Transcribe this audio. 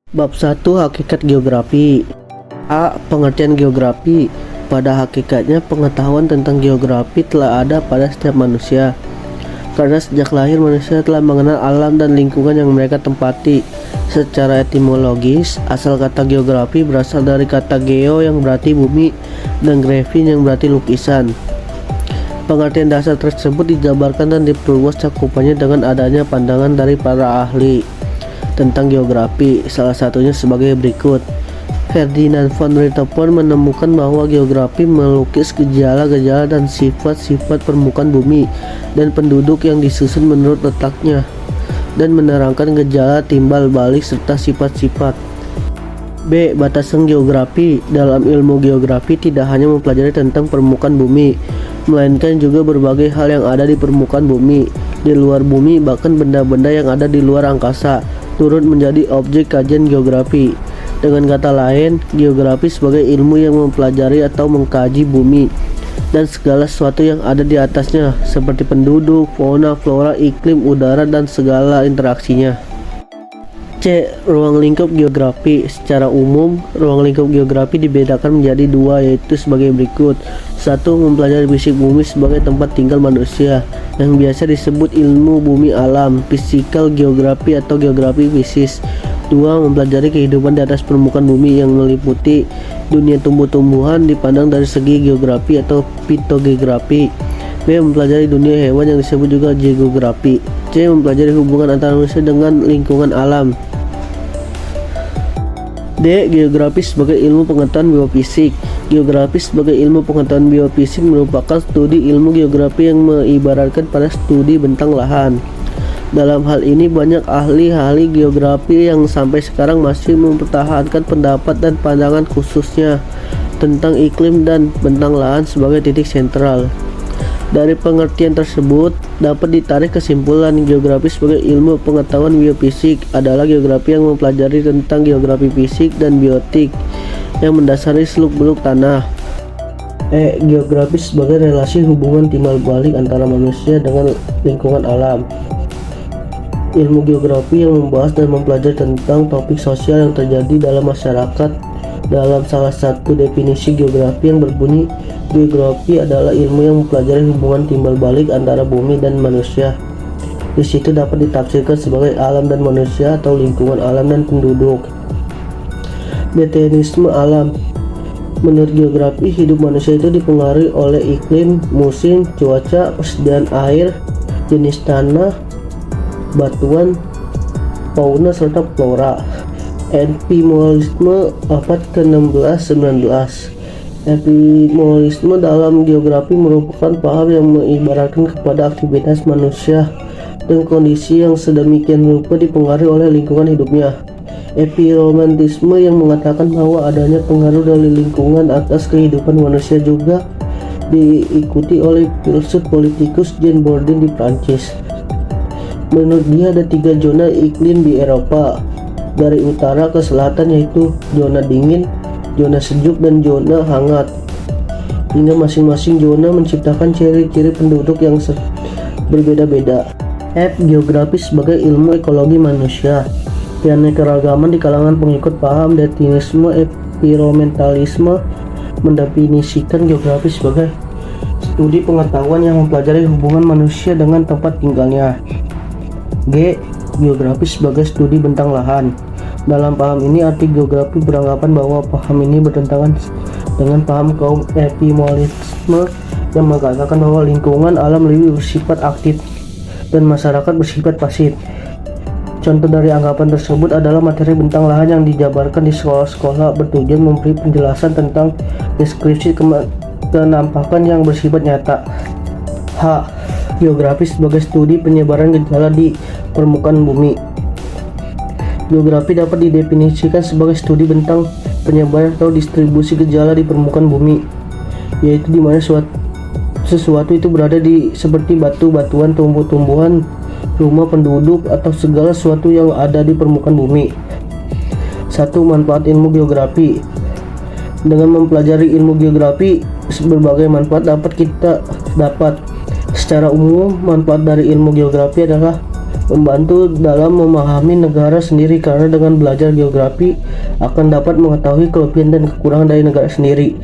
Bab 1. Hakikat geografi. A. Pengertian geografi. Pada hakikatnya pengetahuan tentang geografi telah ada pada setiap manusia. Karena sejak lahir manusia telah mengenal alam dan lingkungan yang mereka tempati. Secara etimologis, asal kata geografi berasal dari kata geo yang berarti bumi dan grafin yang berarti lukisan. Pengertian dasar tersebut dijabarkan dan diperluas cakupannya dengan adanya pandangan dari para ahli tentang geografi, salah satunya sebagai berikut. Ferdinand von Richthofen menemukan bahwa geografi melukis gejala-gejala dan sifat-sifat permukaan bumi dan penduduk yang disusun menurut letaknya, dan menerangkan gejala timbal balik serta sifat-sifat. B. Batasan geografi. Dalam ilmu geografi tidak hanya mempelajari tentang permukaan bumi, melainkan juga berbagai hal yang ada di permukaan bumi, di luar bumi, bahkan benda-benda yang ada di luar angkasa turut menjadi objek kajian geografi. Dengan kata lain, geografi sebagai ilmu yang mempelajari atau mengkaji bumi dan segala sesuatu yang ada di atasnya, seperti penduduk, fauna, flora, iklim, udara, dan segala interaksinya. C. Ruang lingkup geografi. Secara umum, ruang lingkup geografi dibedakan menjadi dua, yaitu sebagai berikut. 1. Mempelajari fisik bumi sebagai tempat tinggal manusia, yang biasa disebut ilmu bumi alam, physical geography atau geografi fisis. 2. Mempelajari kehidupan di atas permukaan bumi yang meliputi dunia tumbuh-tumbuhan dipandang dari segi geografi atau phytogeografi. B. Mempelajari dunia hewan yang disebut juga geografi. C. Mempelajari hubungan antara manusia dengan lingkungan alam. D. Geografi sebagai ilmu pengetahuan biofisik. Geografi sebagai ilmu pengetahuan biofisik merupakan studi ilmu geografi yang mengibaratkan pada studi bentang lahan. Dalam hal ini banyak ahli geografi yang sampai sekarang masih mempertahankan pendapat dan pandangan khususnya tentang iklim dan bentang lahan sebagai titik sentral. Dari pengertian tersebut dapat ditarik kesimpulan geografi sebagai ilmu pengetahuan biofisik adalah geografi yang mempelajari tentang geografi fisik dan biotik yang mendasari seluk-beluk tanah. E. Geografi sebagai relasi hubungan timbal balik antara manusia dengan lingkungan alam. Ilmu geografi yang membahas dan mempelajari tentang topik sosial yang terjadi dalam masyarakat. Dalam salah satu definisi geografi yang berbunyi, geografi adalah ilmu yang mempelajari hubungan timbal balik antara bumi dan manusia. Di situ dapat ditafsirkan sebagai alam dan manusia atau lingkungan alam dan penduduk. Determinisme alam. Menurut geografi, hidup manusia itu dipengaruhi oleh iklim, musim, cuaca, persediaan air, jenis tanah, batuan, fauna, serta flora. Epimoralisme abad ke-16-19. Epimoralisme dalam geografi merupakan paham yang mengibaratkan kepada aktivitas manusia dan kondisi yang sedemikian rupa dipengaruhi oleh lingkungan hidupnya. Epiromantisme yang mengatakan bahwa adanya pengaruh dari lingkungan atas kehidupan manusia juga diikuti oleh filsuf politikus Jean Bourdin di Prancis. Menurut dia ada 3 zona iklim di Eropa, dari utara ke selatan, yaitu zona dingin, zona sejuk, dan zona hangat, hingga masing-masing zona menciptakan ciri-ciri penduduk yang berbeda-beda. F. Geografi sebagai ilmu ekologi manusia. Keanekaragaman di kalangan pengikut paham determinisme environmentalisme mendefinisikan geografi sebagai studi pengetahuan yang mempelajari hubungan manusia dengan tempat tinggalnya. G. Geografi sebagai studi bentang lahan. Dalam paham ini, arti geografi beranggapan bahwa paham ini bertentangan dengan paham kaum epimoralisme yang mengatakan bahwa lingkungan alam lebih bersifat aktif dan masyarakat bersifat pasif. Contoh dari anggapan tersebut adalah materi bentang lahan yang dijabarkan di sekolah-sekolah bertujuan memberi penjelasan tentang deskripsi kenampakan yang bersifat nyata. H. Geografi sebagai studi penyebaran gejala di permukaan bumi. Geografi dapat didefinisikan sebagai studi tentang penyebaran atau distribusi gejala di permukaan bumi, yaitu di mana sesuatu itu berada di seperti batu-batuan, tumbuh-tumbuhan, rumah penduduk, atau segala sesuatu yang ada di permukaan bumi. 1. Manfaat ilmu geografi. Dengan mempelajari ilmu geografi, berbagai manfaat dapat kita dapat. Secara umum, manfaat dari ilmu geografi adalah membantu dalam memahami negara sendiri, karena dengan belajar geografi akan dapat mengetahui kelebihan dan kekurangan dari negara sendiri.